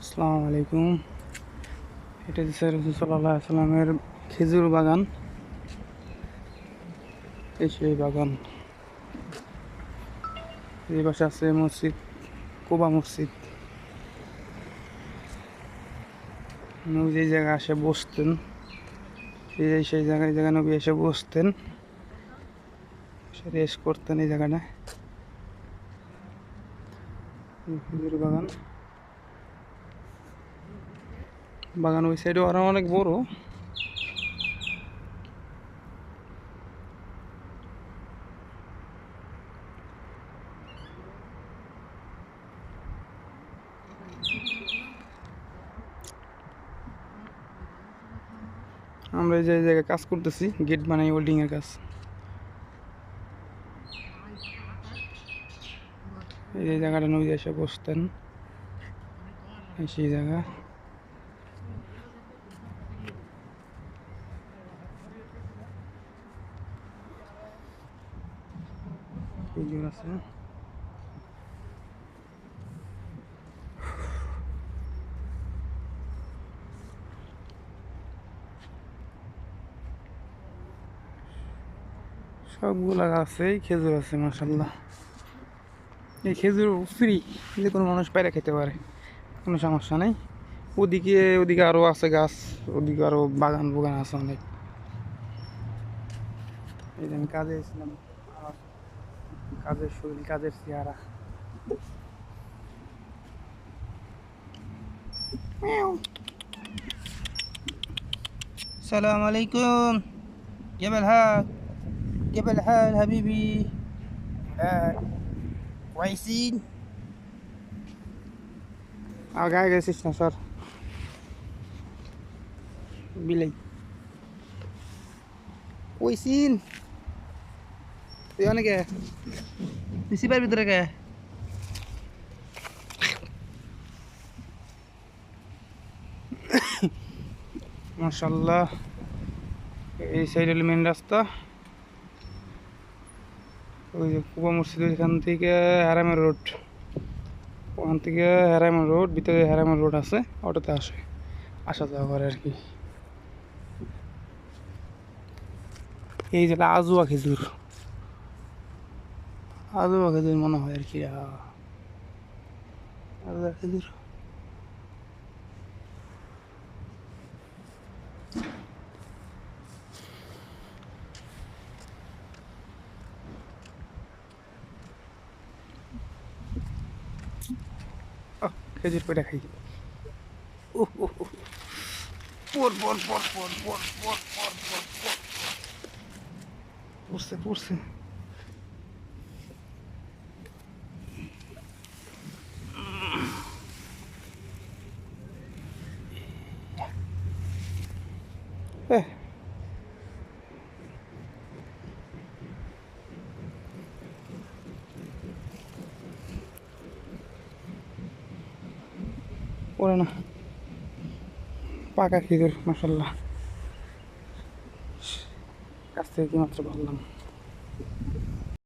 আসসালামু আলাইকুম। এটা হচ্ছে রাসূল সাল্লাল্লাহু আলাইহি সাল্লামের খেজুর বাগান। এই সেই বাগান। এই পাশে আছে মসজিদ, কুবা মসজিদ। নবী যেই জায়গায় এসে বসতেন, সেই জায়গায় নবী এসে বসতেন, রেস্ট করতেন এই জায়গাটায়। খেজুর বাগান। বাগান ওই সাইডে আরো অনেক বড়। আমরা এই যে জায়গায় কাজ করতেছি, গেট বানাই, ওয়েল্ডিং এর কাজ। এই যে জায়গাটা নবী এসে বসতেন, সেই জায়গা। খেজুর আছে। সবগুলা গাছেই খেজুর আছে, মাশাআল্লাহ। এই খেজুর ফ্রি, যে কোনো মানুষ পায়রা খেতে পারে, কোনো সমস্যা নেই। ওদিকে আরও আছে গাছ, ওদিকে আরও বাগান বুগান আছে অনেক। এই যে আমি কাজে এসেছিলাম, আমার কাজের শরীর, কাজের চেহারা। السلام عليكم. كيف الحال؟ كيف الحال حبيبي؟ كويسين؟ গায়ে গেছিস না স্যার? বিলাই কইসিন তুই অনেকে রিসিভার ভিতরে কে মাশাআল্লাহ। এই সাইড হলো মেন রাস্তা। ওই যে কুবা মসজিদ, এখান থেকে হারামের রোড, ওখান থেকে হারামের রোড, ভিতরে হারামের রোড আছে, অটোতে আসা যাওয়া করে আর কি। এই যে আজুয়া খেজুর মনে হয় আর কি। আজুয়া খেজুর। খেজুর পেটা খাই। পড়ছে। পড়ে না, পাকা খেজুর মাশাআল্লাহ। কাছ থেকে কি মাত্র বললাম।